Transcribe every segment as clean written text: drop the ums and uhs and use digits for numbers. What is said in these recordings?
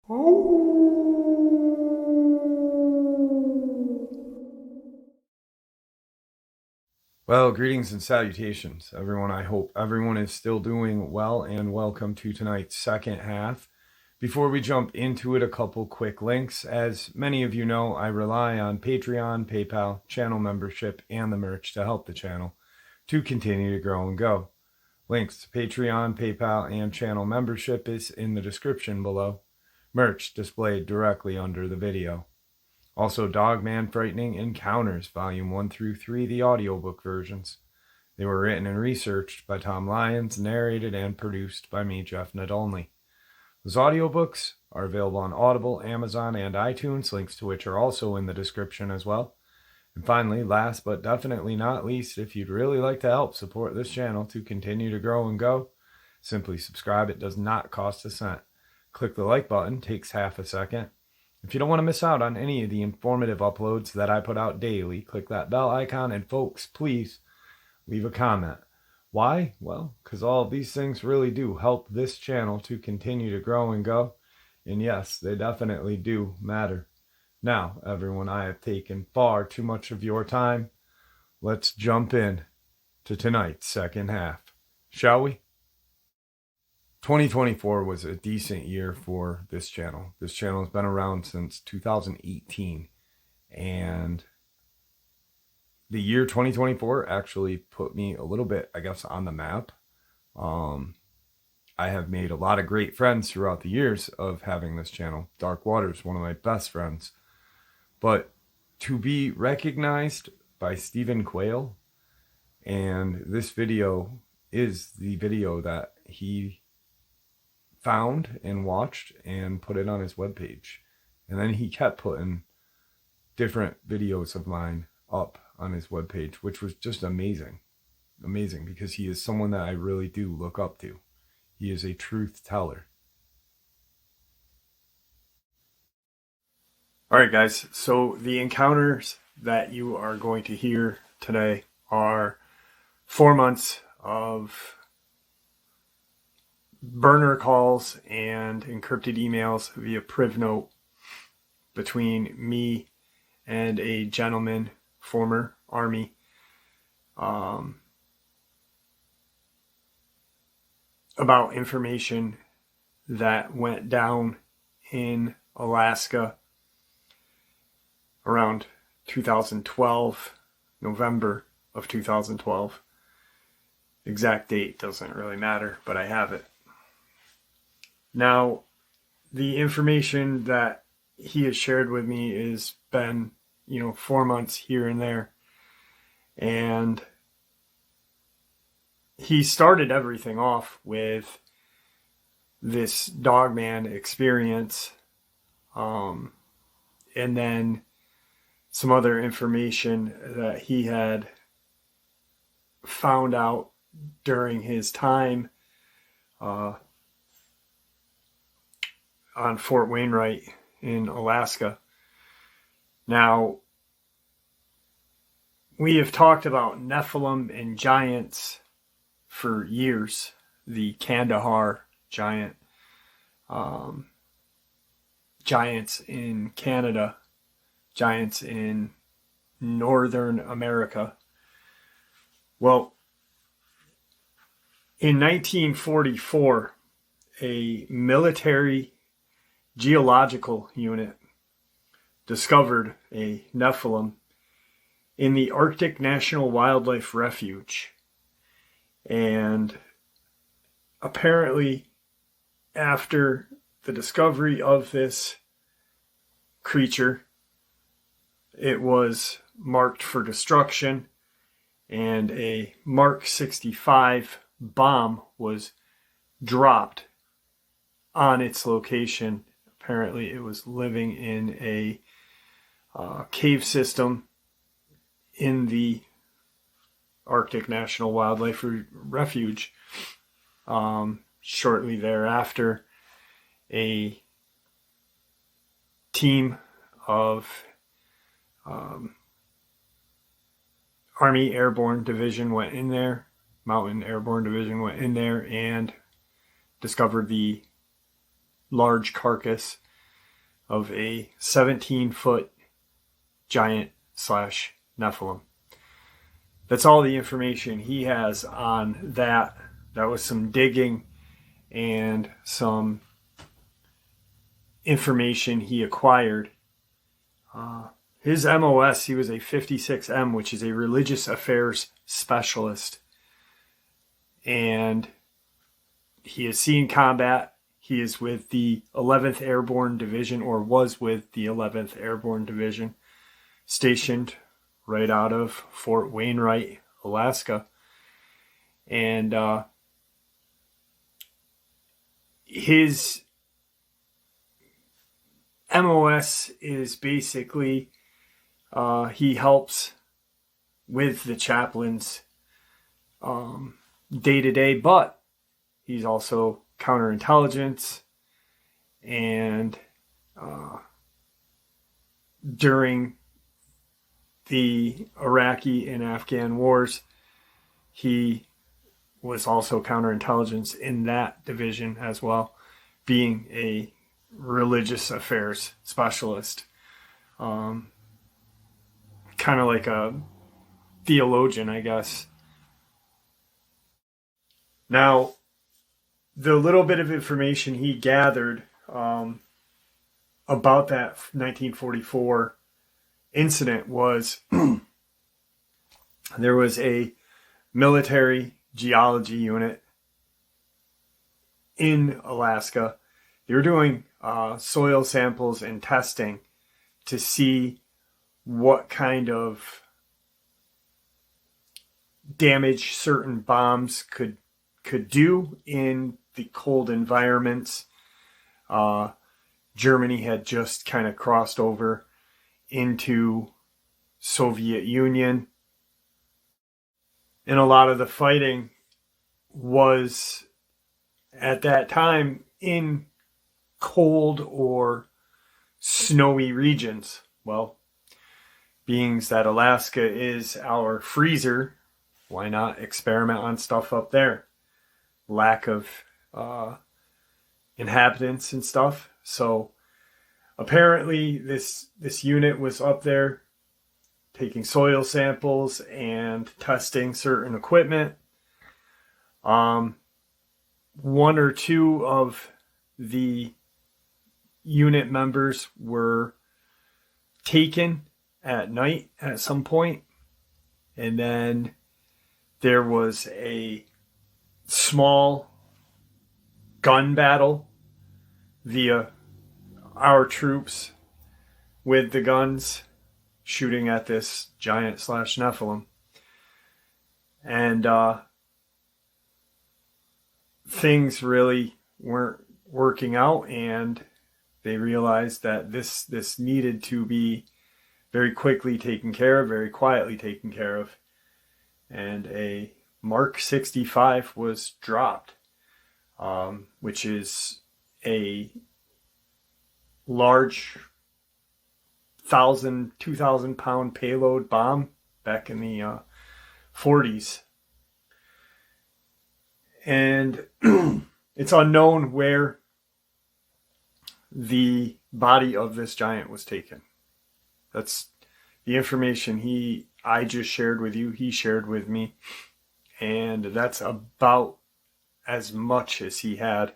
Well, greetings and salutations, everyone. I hope everyone is still doing well, and welcome to tonight's second half. Before we jump into it, a couple quick links. As many of you know, I rely on Patreon, PayPal, channel membership, and the merch to help the channel to continue to grow and go. Links to Patreon, PayPal, and channel membership is in the description below. Merch displayed directly under the video. Also, Dogman Frightening Encounters, Volume 1 through 3, the audiobook versions. They were written and researched by Tom Lyons, narrated and produced by me, Jeff Nadolny. Those audiobooks are available on Audible, Amazon, and iTunes, links to which are also in the description as well. And finally, last but definitely not least, if you'd really like to help support this channel to continue to grow and go, simply subscribe. It does not cost a cent. Click the like button, takes half a second. If you don't want to miss out on any of the informative uploads that I put out daily, click that bell icon, and folks, please leave a comment. Why? Well, because all of these things really do help this channel to continue to grow and go. And yes, they definitely do matter. Now, everyone, I have taken far too much of your time. Let's jump in to tonight's second half, shall we? 2024 was a decent year for this channel. This channel has been around since 2018, and the year 2024 actually put me a little bit, I guess, on the map. I have made a lot of great friends throughout the years of having this channel. Dark Water's one of my best friends. But to be recognized by Stephen Quayle, and this video is the video that he found and watched and put it on his webpage. And then he kept putting different videos of mine up on his webpage, which was just amazing. Amazing, because he is someone that I really do look up to. He is a truth teller. Alright guys, so the encounters that you are going to hear today are 4 months of burner calls and encrypted emails via PrivNote between me and a gentleman, former Army, about information that went down in Alaska around 2012, November of 2012. Exact date doesn't really matter, but I have it. Now, the information that he has shared with me has been, 4 months here and there. And he started everything off with this Dogman experience, and then some other information that he had found out during his time on Fort Wainwright in Alaska. Now, we have talked about Nephilim and giants for years. The Kandahar giant, giants in Canada, giants in Northern America. Well, in 1944, a military geological unit discovered a Nephilim in the Arctic National Wildlife Refuge. And apparently, after the discovery of this creature, it was marked for destruction, and a Mark 65 bomb was dropped on its location. Apparently, it was living in a cave system in the Arctic National Wildlife Refuge. Shortly thereafter, a team of Army Airborne Division went in there, Mountain Airborne Division went in there and discovered the large carcass of a 17-foot giant slash Nephilim. That's all the information he has on that. That was some digging and some information he acquired. His MOS, he was a 56M, which is a religious affairs specialist. And he has seen combat. He is with the 11th Airborne Division, or was with the 11th Airborne Division, stationed right out of Fort Wainwright, Alaska. And his MOS is basically he helps with the chaplains day to day, but he's also counterintelligence, and during the Iraqi and Afghan wars, he was also counterintelligence in that division as well, being a religious affairs specialist. Kind of like a theologian, I guess. Now, the little bit of information he gathered about that 1944 incident was there was a military geology unit in Alaska. They were doing soil samples and testing to see what kind of damage certain bombs could do in the cold environments. Germany had just kind of crossed over into Soviet Union, and a lot of the fighting was at that time in cold or snowy regions. Well, being that Alaska is our freezer, why not experiment on stuff up there? Lack of inhabitants and stuff. So apparently this unit was up there taking soil samples and testing certain equipment. One or two of the unit members were taken at night at some point, and then there was a small gun battle via our troops with the guns shooting at this giant slash Nephilim. And things really weren't working out, and they realized that this needed to be very quickly taken care of, very quietly taken care of. And a Mark 65 was dropped, which is a large 2,000 pound payload bomb back in the 40s. And it's unknown where the body of this giant was taken. That's the information I just shared with you, he shared with me. And that's about as much as he had.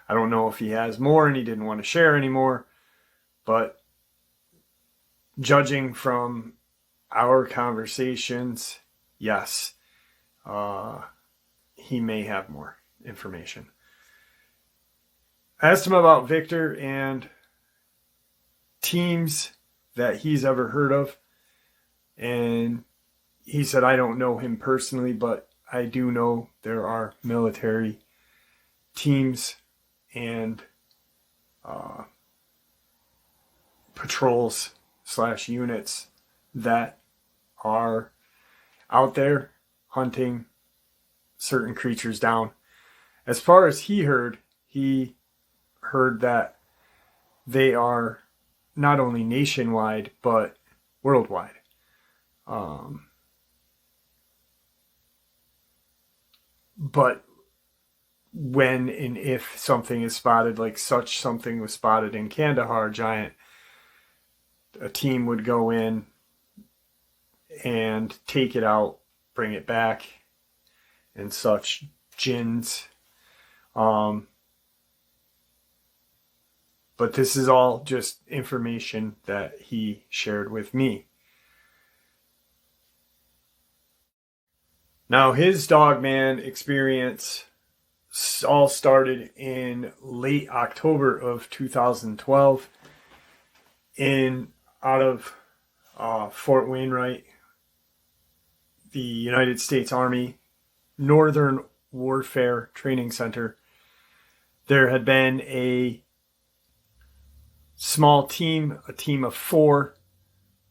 I don't know if he has more and he didn't want to share anymore, but judging from our conversations, yes, he may have more information. I asked him about Victor and teams that he's ever heard of, and he said, I don't know him personally, but I do know there are military teams and patrols / units that are out there hunting certain creatures down. As far as he heard that they are not only nationwide, but worldwide. But when and if something is spotted, like such something was spotted in Kandahar, a team would go in and take it out, bring it back, and such jinns. But this is all just information that he shared with me. Now, his Dogman experience all started in late October of 2012 out of Fort Wainwright, the United States Army Northern Warfare Training Center. There had been a small team, a team of 4,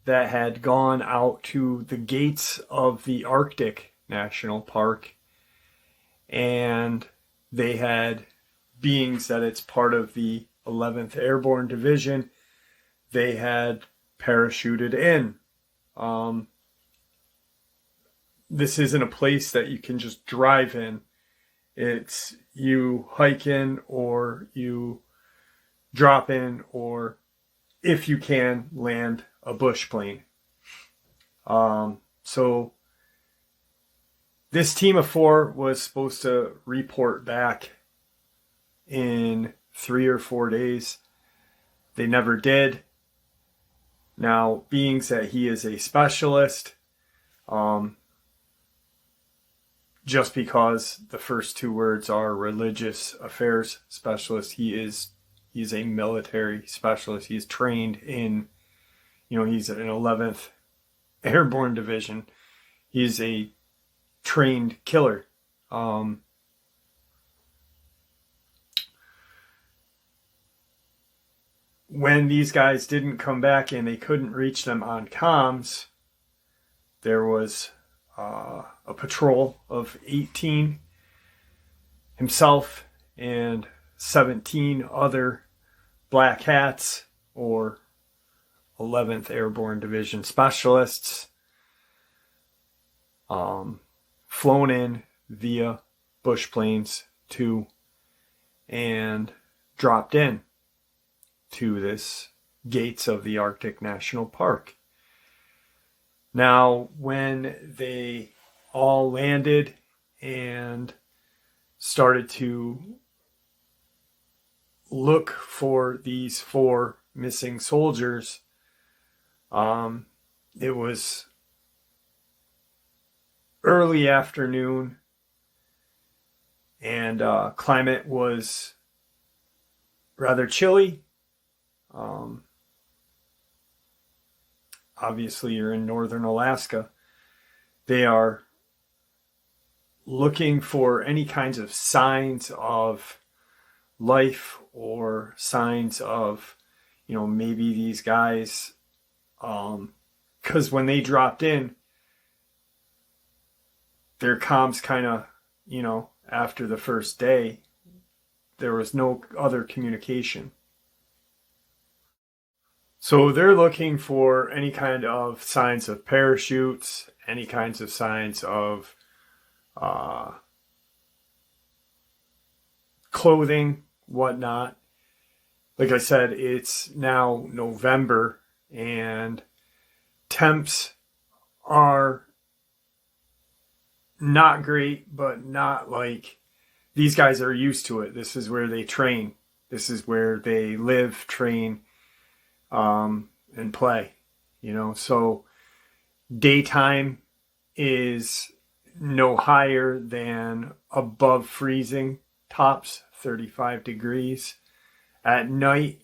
that had gone out to the gates of the Arctic National Park, and they had beings that it's part of the 11th Airborne Division. They had parachuted in. This isn't a place that you can just drive in. It's you hike in, or you drop in, or if you can, land a bush plane. So this team of 4 was supposed to report back in 3 or 4 days. They never did. Now, being that he is a specialist, just because the first 2 words are religious affairs specialist, he's a military specialist. He's trained in, he's an 11th Airborne Division. He's a trained killer. When these guys didn't come back and they couldn't reach them on comms, there was a patrol of 18, himself and 17 other black hats, or 11th Airborne Division specialists, flown in via bush planes to and dropped in to this gates of the Arctic National Park. Now, when they all landed and started to look for these 4 missing soldiers, it was early afternoon, and climate was rather chilly. Obviously, you're in northern Alaska. They are looking for any kinds of signs of life, or signs of, maybe these guys, because when they dropped in, their comms kind of, after the first day, there was no other communication. So they're looking for any kind of signs of parachutes, any kinds of signs of clothing, whatnot. Like I said, it's now November, and temps are not great, but not like, these guys are used to it. This is where they train. This is where they live, train, and play, so daytime is no higher than above freezing, tops 35 degrees. At night,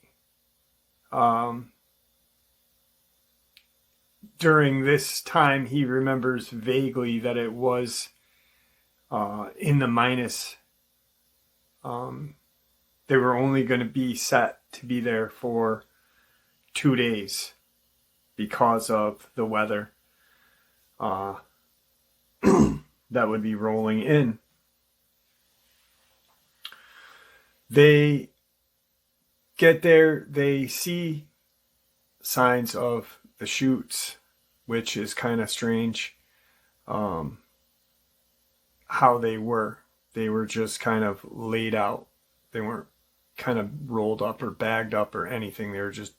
during this time, he remembers vaguely that it was in the minus. They were only going to be set to be there for 2 days because of the weather that would be rolling in. They get there, they see signs of the chutes, which is kind of strange how they were. They were just kind of laid out. They weren't kind of rolled up or bagged up or anything. They were just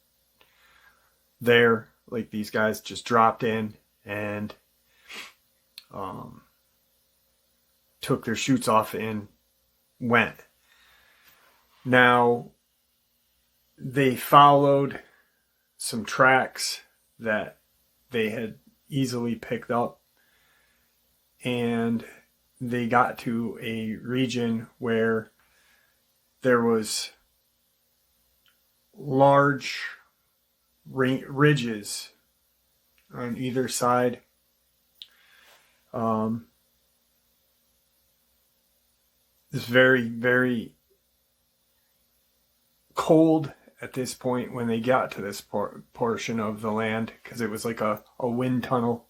there. Like these guys just dropped in and took their chutes off and went. Now, they followed some tracks that they had easily picked up, and they got to a region where there was large ridges on either side. It's very, very cold at this point when they got to this portion of the land, because it was like a wind tunnel.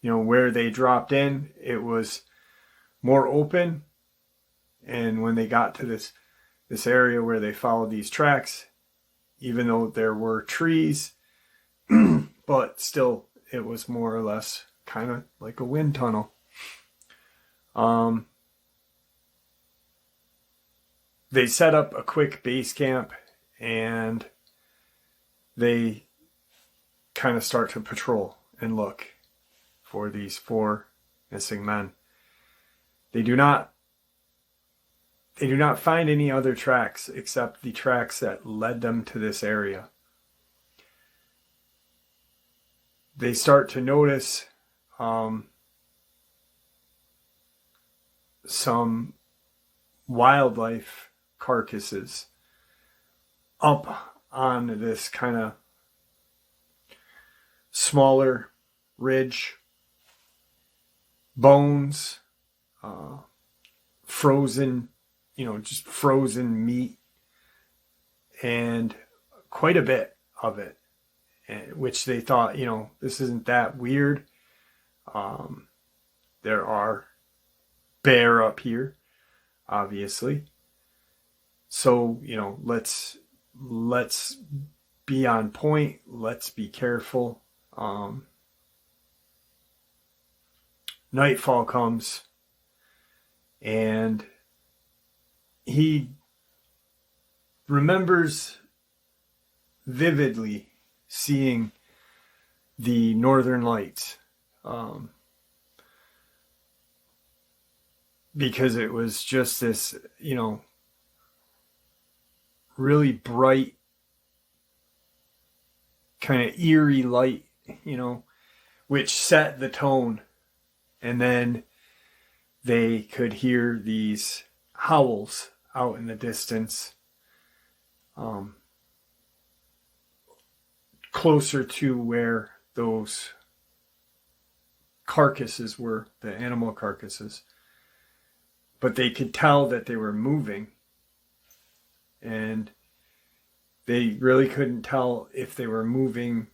You know, where they dropped in, it was more open, and when they got to this area where they followed these tracks, even though there were trees, but still it was more or less kind of like a wind tunnel. They set up a quick base camp, and they kind of start to patrol and look for these 4 missing men. They do not find any other tracks except the tracks that led them to this area. They start to notice some wildlife carcasses up on this kind of smaller ridge. Bones, frozen, just frozen meat, and quite a bit of it, which they thought, this isn't that weird. There are bear up here, obviously. So, let's be on point. Let's be careful. Nightfall comes, and he remembers vividly seeing the northern lights, because it was just this, really bright, kind of eerie light, which set the tone. And then they could hear these howls out in the distance, closer to where those carcasses were, the animal carcasses. But they could tell that they were moving, and they really couldn't tell if they were moving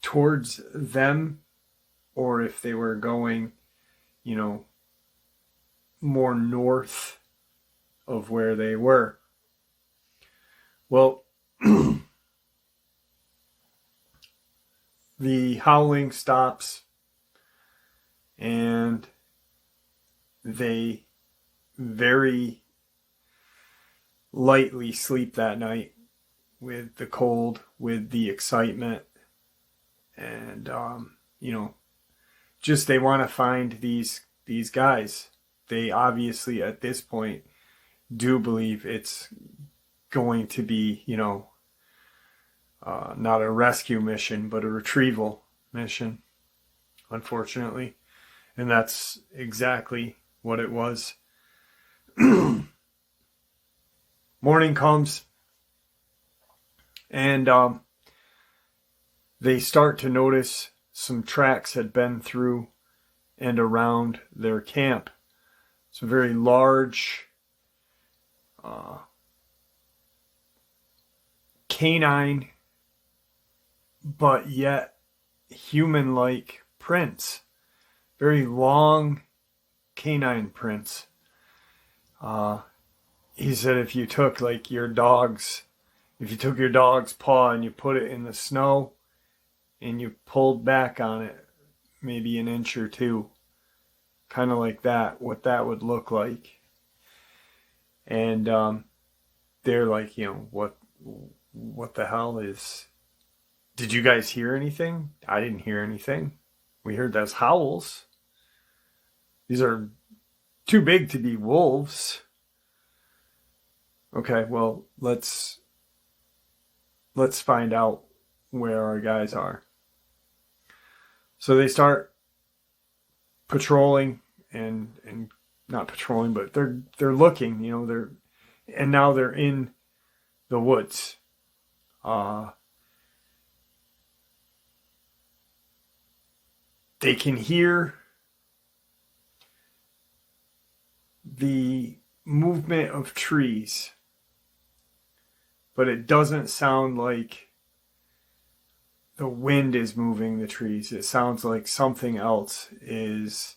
towards them or if they were going, more north of where they were. Well, the howling stops, and they very lightly sleep that night with the cold, with the excitement, and, just they want to find these guys. They obviously at this point do believe it's going to be, not a rescue mission, but a retrieval mission, unfortunately. And that's exactly what it was. Morning comes, and they start to notice some tracks had been through and around their camp. It's a very large canine, but yet human-like prints. Very long canine prints. He said if you took your dog's paw and you put it in the snow and you pulled back on it maybe an inch or two, kind of like that, what that would look like. And they're like, what the hell is... Did you guys hear anything? I didn't hear anything. We heard those howls. These are too big to be wolves. Okay, well, let's find out where our guys are. So they start patrolling and not patrolling, but they're looking, and now they're in the woods. They can hear the movement of trees, but it doesn't sound like the wind is moving the trees. It sounds like something else is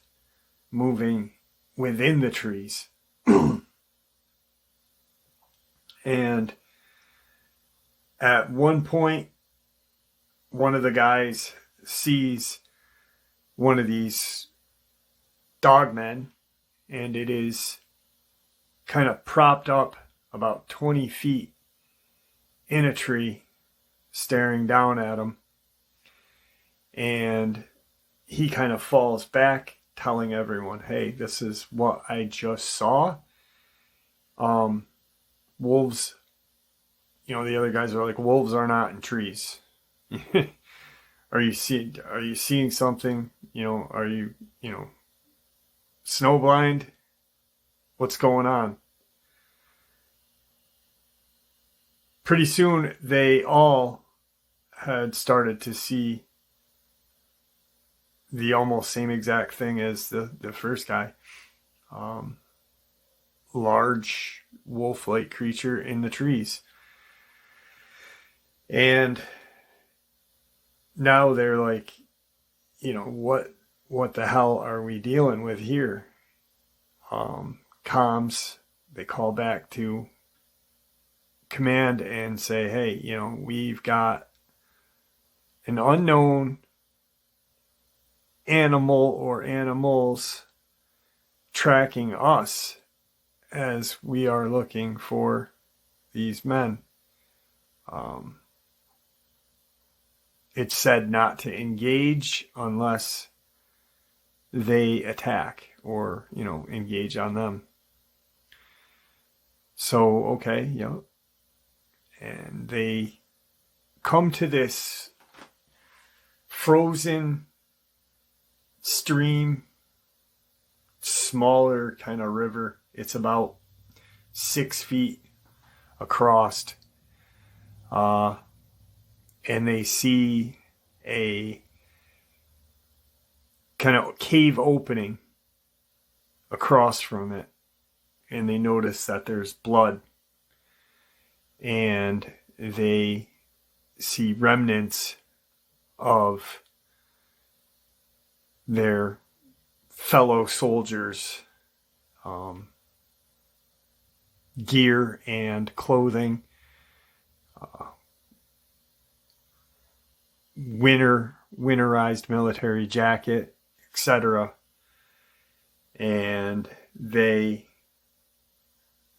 moving within the trees. And at one point, one of the guys sees one of these dogmen, and it is kind of propped up about 20 feet in a tree, staring down at him. And he kind of falls back, telling everyone, hey, this is what I just saw. Wolves, the other guys are like, wolves are not in trees. Are you seeing something? Are you, snowblind? What's going on? Pretty soon, they all had started to see the almost same exact thing as the first guy. Large wolf-like creature in the trees. And now they're like, what the hell are we dealing with here? Comms, they call back to command and say, hey, we've got an unknown animal or animals tracking us as we are looking for these men. It's said not to engage unless they attack or, engage on them. So, okay, and they come to this frozen stream, smaller kind of river. It's about 6 feet across. And they see a kind of cave opening across from it. And they notice that there's blood. And they see remnants of their fellow soldiers' gear and clothing. Winterized military jacket, etc. And they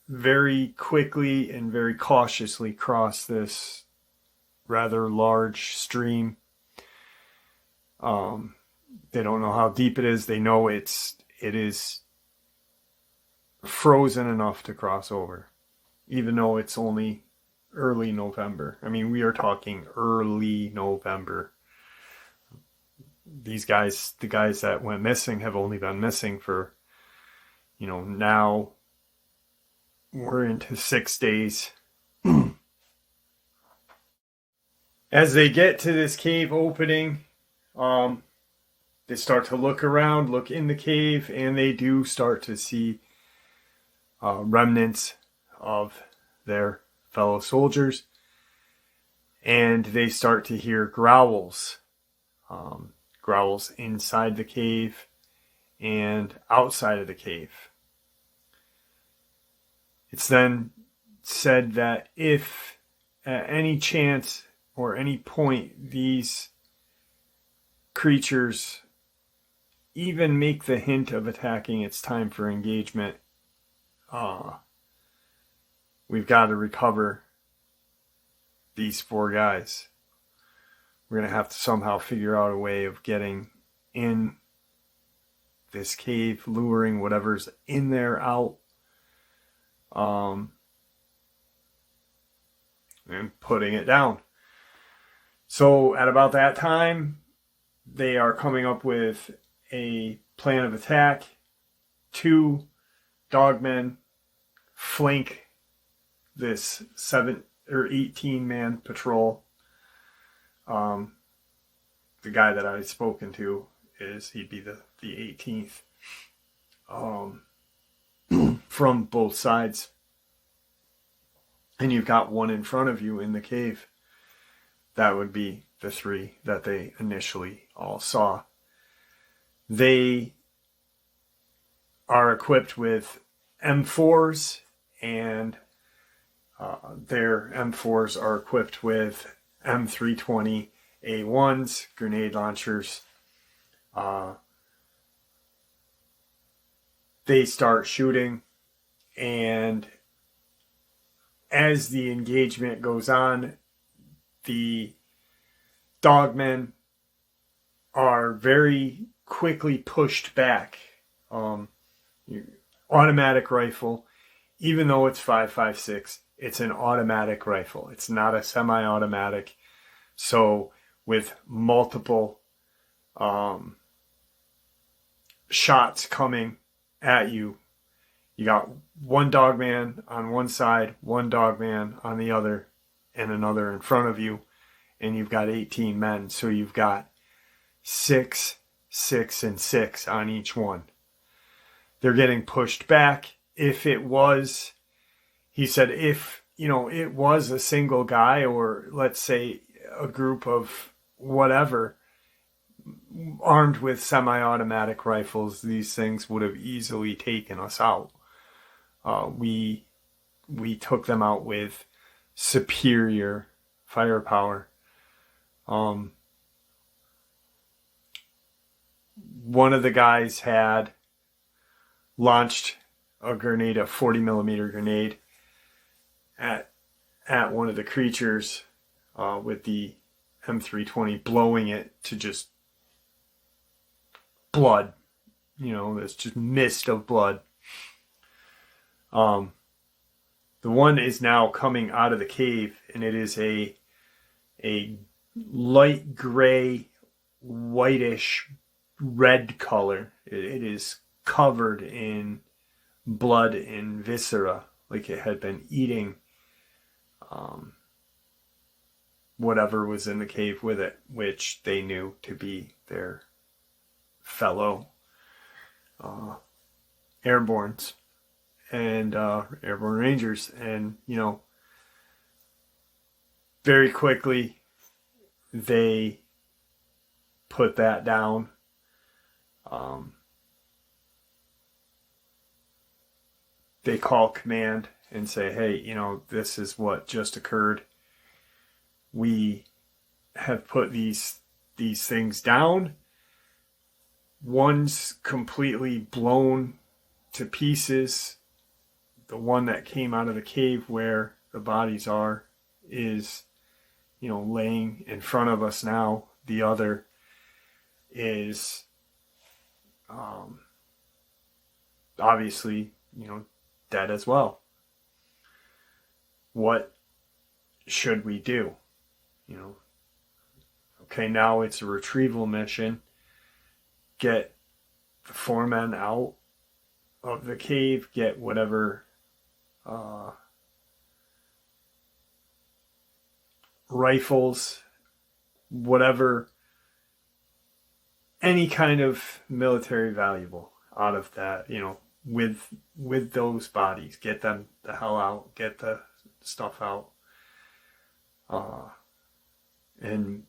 very quickly and very cautiously cross this rather large stream. They don't know how deep it is. They know it is frozen enough to cross over, even though it's only early November. I mean, we are talking early November. These guys, the guys that went missing, have only been missing for, now we're into 6 days. As they get to this cave opening, they start to look around, look in the cave, and they do start to see remnants of their fellow soldiers, and they start to hear growls inside the cave and outside of the cave. It's then said that if at any chance or any point these creatures even make the hint of attacking, it's time for engagement. We've got to recover these 4 guys. We're going to have to somehow figure out a way of getting in this cave, luring whatever's in there out, and putting it down. So at about that time, they are coming up with a plan of attack. 2 Dogmen flank this 7 or 18-man patrol. The guy that I've spoken to he'd be the 18th, from both sides. And you've got 1 in front of you in the cave. That would be the 3 that they initially all saw. They are equipped with M4s, and their M4s are equipped with M320 A1s, grenade launchers. They start shooting, and as the engagement goes on, the Dogmen are very quickly pushed back. Automatic rifle, even though it's 5.56, it's an automatic rifle. It's not a semi-automatic. So with multiple shots coming at you, you got 1 Dogman on one side, 1 Dogman on the other, and another in front of you, and you've got 18 men. So you've got 6, 6, and 6 on each one. They're getting pushed back. If it was, he said, if, it was a single guy, or let's say a group of whatever, armed with semi-automatic rifles, these things would have easily taken us out. We took them out with superior firepower. One of the guys had launched a grenade, a 40 millimeter grenade, at one of the creatures, with the M320, blowing it to just blood. There's just mist of blood. The one is now coming out of the cave, and it is a light gray, whitish red color. It is covered in blood and viscera, like it had been eating whatever was in the cave with it, which they knew to be their fellow airbornes and airborne rangers. And very quickly they put that down. They call command and say, hey, this is what just occurred. We have put these things down. One's completely blown to pieces. The one that came out of the cave where the bodies are is, laying in front of us now. The other is obviously, dead as well. What should we do? Okay, now it's a retrieval mission. Get the 4 men out of the cave, get whatever rifles, whatever, any kind of military valuable out of that, with those bodies. Get them the hell out, get the stuff out, and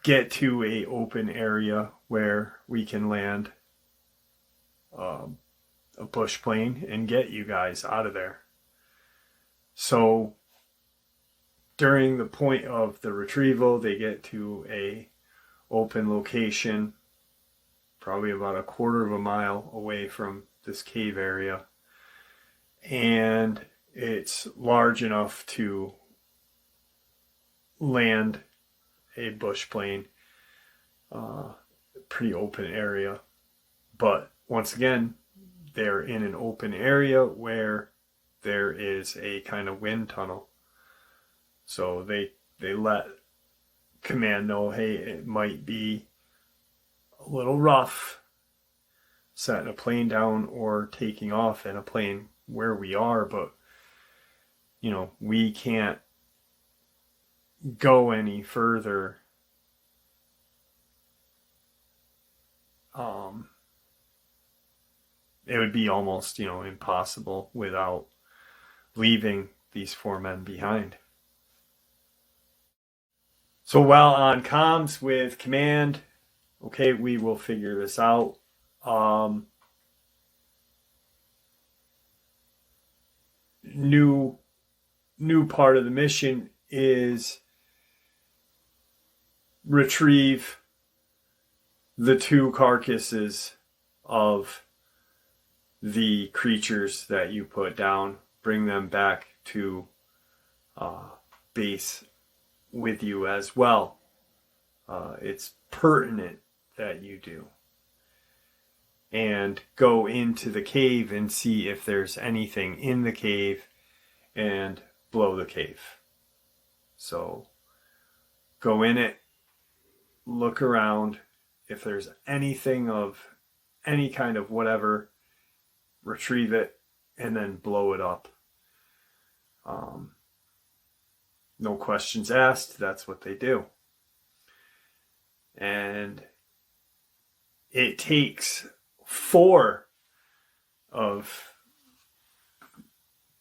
get to a open area where we can land a bush plane and get you guys out of there. So during the point of the retrieval, they get to a open location, probably about a quarter of a mile away from this cave area. And it's large enough to land a bush plane, pretty open area. But once again, they're in an open area where there is a kind of wind tunnel. So they let command know, hey, it might be a little rough setting a plane down or taking off in a plane where we are, but you know, we can't go any further. It would be almost, you know, impossible without leaving these 4 men behind. So while on comms with command, okay, we will figure this out. New part of the mission is retrieve the 2 carcasses of the creatures that you put down, bring them back to base with you as well. It's pertinent that you do. And go into the cave and see if there's anything in the cave and blow the cave. So go in it, look around. If there's anything of any kind of whatever, retrieve it and then blow it up. No questions asked. That's what they do. And it takes 4 of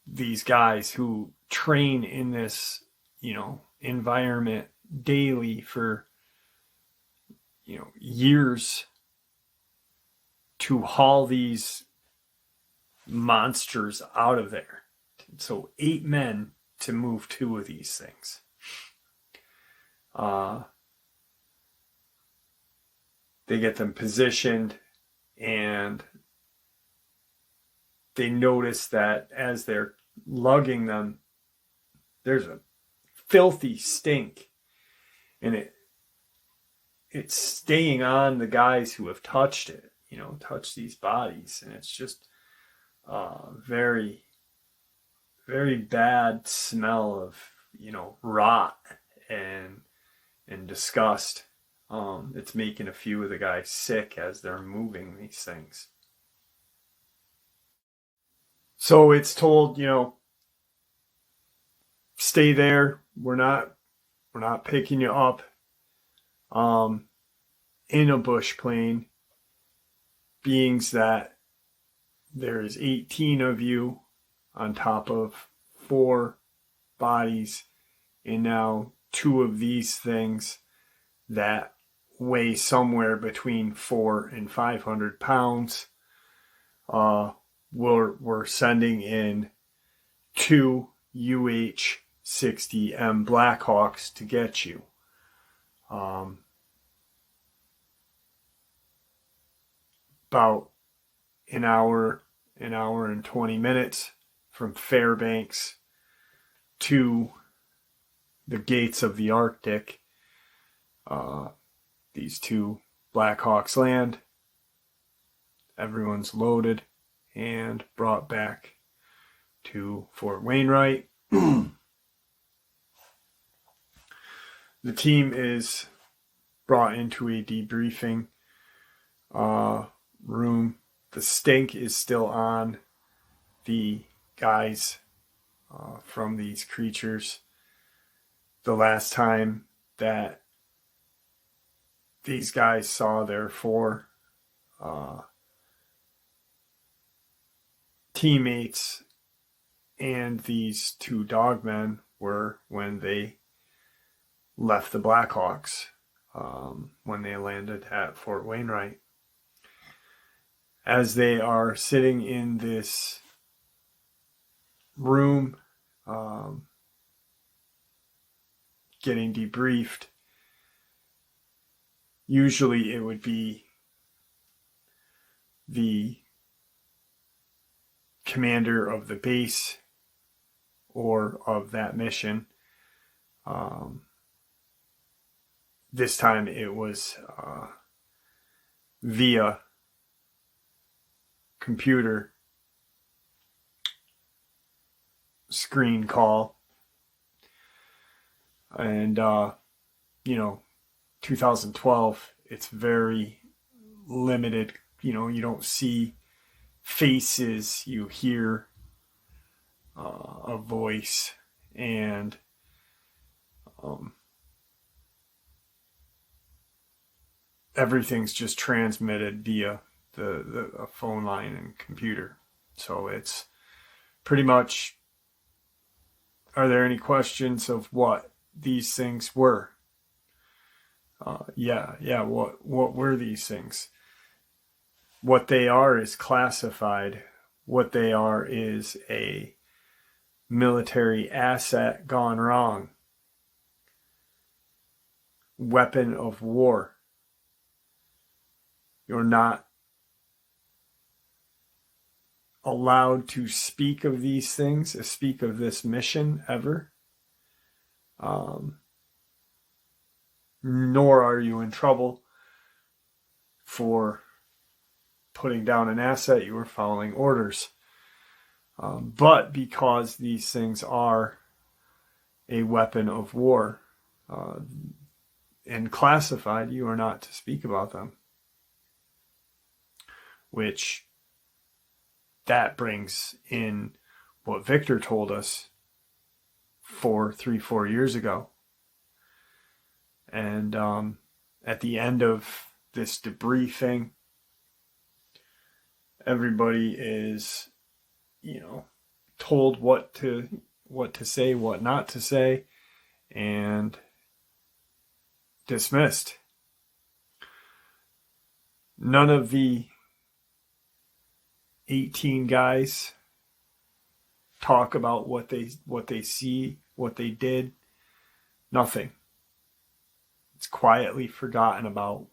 these guys who train in this, you know, environment daily for, you know, years to haul these monsters out of there. So 8 men to move 2 of these things. They get them positioned, and they notice that as they're lugging them, there's a filthy stink, and it's staying on the guys who have touched it, you know, touched these bodies, and it's just very, very bad smell of, you know, rot and disgust. It's making a few of the guys sick as they're moving these things. So it's told, you know, stay there. We're not picking you up in a bush plane. Beings that there is 18 of you on top of 4 bodies, and now 2 of these things that weigh somewhere between 400 and 500 pounds. We're sending in 2 UH-60M Blackhawks to get you. About an hour and 20 minutes from Fairbanks to the gates of the Arctic. These 2 Blackhawks land. Everyone's loaded and brought back to Fort Wainwright. The team is brought into a debriefing room. The stink is still on the guys from these creatures. The last time that these guys saw their 4 teammates and these 2 dogmen were when they left the Blackhawks, when they landed at Fort Wainwright. As they are sitting in this room, getting debriefed, Usually it would be the commander of the base or of that mission. This time it was via computer screen call. And, 2012, it's very limited. You don't see faces, you hear a voice, and everything's just transmitted via the phone line and computer. So it's pretty much, are there any questions of what these things were? What were these things? What they are is classified. What they are is a military asset gone wrong. Weapon of war. You're not allowed to speak of these things, speak of this mission ever. Nor are you in trouble for putting down an asset. You were following orders. But because these things are a weapon of war and classified, you are not to speak about them. Which that brings in what Victor told us 4 years ago. And at the end of this debriefing, everybody is, told what to say, what not to say, and dismissed. None of the 18 guys talk about what they see, what they did. Nothing. It's quietly forgotten about.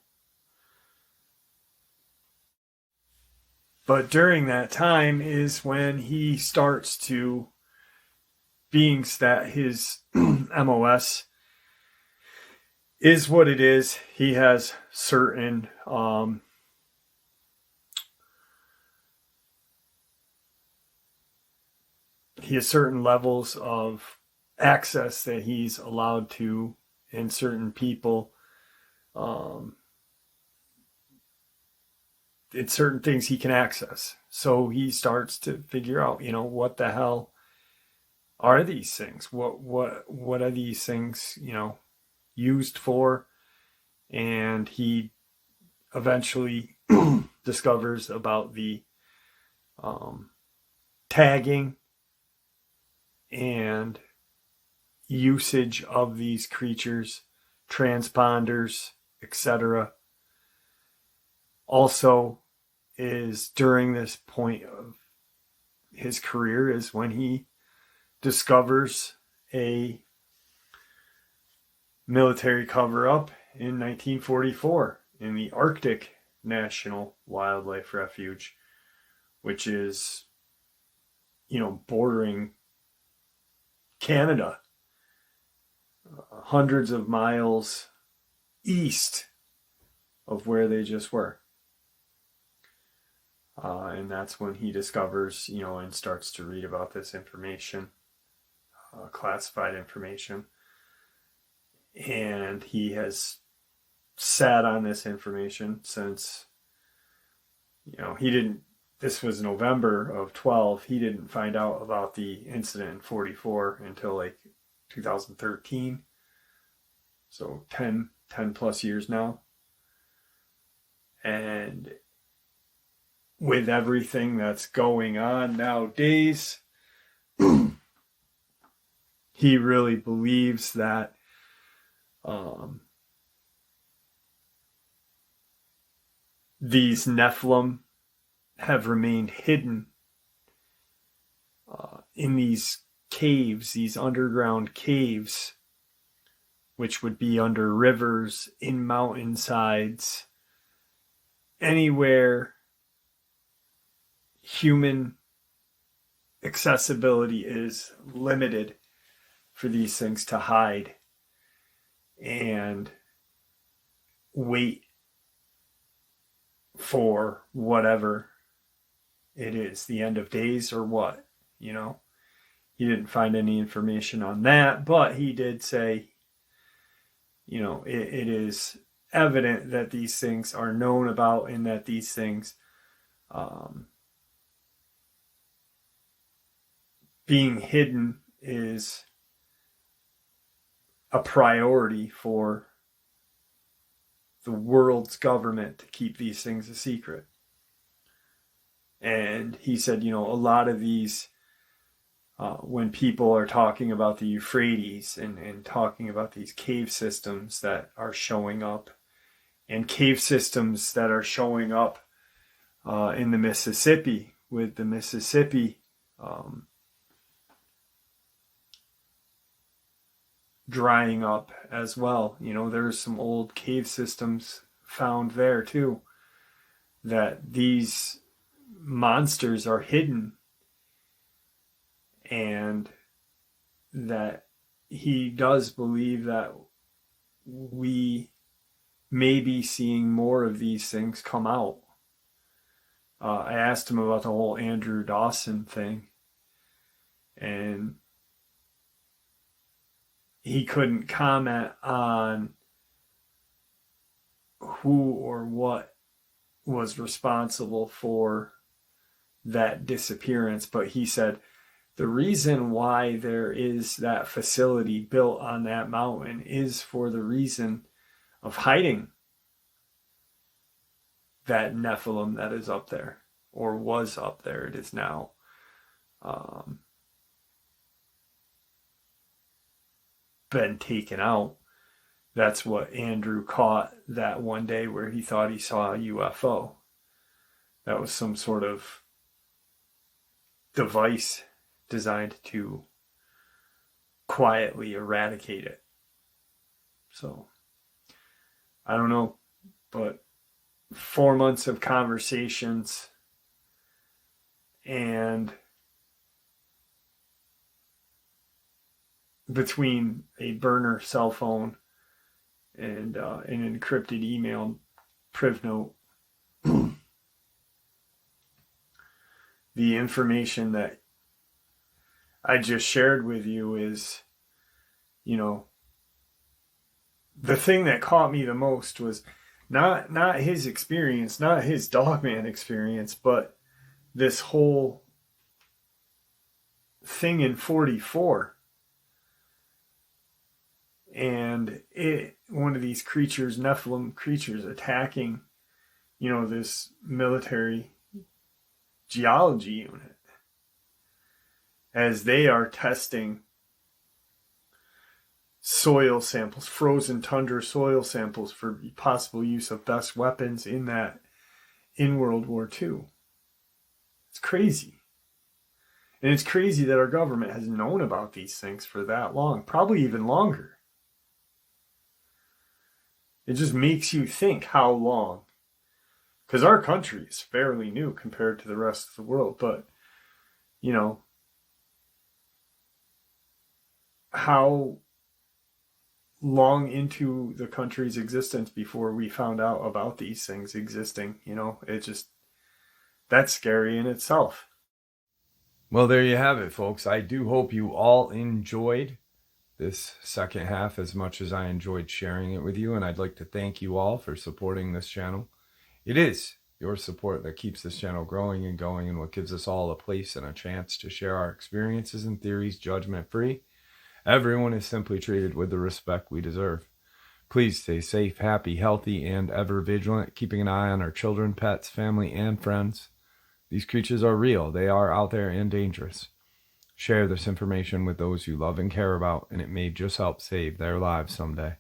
But during that time is when he starts to, being that his MOS is what it is, he has certain levels of access that he's allowed to, and certain people, it's certain things he can access. So he starts to figure out, what the hell are these things? What are these things, used for? And he eventually discovers about the tagging and usage of these creatures, transponders, etc. Also is during this point of his career is when he discovers a military cover-up in 1944 in the Arctic National Wildlife Refuge, which is, bordering Canada, hundreds of miles east of where they just were. And that's when he discovers, and starts to read about this information, classified information. And he has sat on this information since, this was November of 12. He didn't find out about the incident in 44 until 2013. So 10 plus years now. And with everything that's going on nowadays, he really believes that these Nephilim have remained hidden in these caves, these underground caves which would be under rivers, in mountainsides, anywhere human accessibility is limited for these things to hide and wait for whatever it is, the end of days or what, you know. He didn't find any information on that, but he did say, you know, it is evident that these things are known about and that these things being hidden is a priority for the world's government to keep these things a secret. And he said, you know, a lot of these, when people are talking about the Euphrates and talking about these cave systems that are showing up, and cave systems that are showing up in the Mississippi, with the Mississippi drying up as well. You know, there's some old cave systems found there too, that these monsters are hidden, and that he does believe that we may be seeing more of these things come out. I asked him about the whole Andrew Dawson thing, and he couldn't comment on who or what was responsible for that disappearance, but he said the reason why there is that facility built on that mountain is for the reason of hiding that Nephilim that is up there, or was up there. It is now been taken out. That's what Andrew caught that one day where he thought he saw a UFO. That was some sort of device designed to quietly eradicate it. So, I don't know, but 4 months of conversations and between a burner cell phone and an encrypted email priv note, the information that I just shared with you is, you know, the thing that caught me the most was not his experience, not his Dogman experience, but this whole thing in 44. And one of these creatures, Nephilim creatures, attacking, you know, this military geology unit as they are testing soil samples, frozen tundra soil samples for possible use of best weapons in World War II. It's crazy. And it's crazy that our government has known about these things for that long, probably even longer. It just makes you think how long. Because our country is fairly new compared to the rest of the world. But, you know, how long into the country's existence before we found out about these things existing, you know, that's scary in itself. Well, there you have it, folks. I do hope you all enjoyed this second half as much as I enjoyed sharing it with you, and I'd like to thank you all for supporting this channel. It is your support that keeps this channel growing and going, and what gives us all a place and a chance to share our experiences and theories judgment-free. Everyone is simply treated with the respect we deserve. Please stay safe, happy, healthy, and ever vigilant, keeping an eye on our children, pets, family, and friends. These creatures are real. They are out there and dangerous. Share this information with those you love and care about, and it may just help save their lives someday.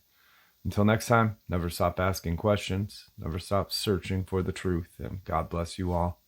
Until next time, never stop asking questions, never stop searching for the truth, and God bless you all.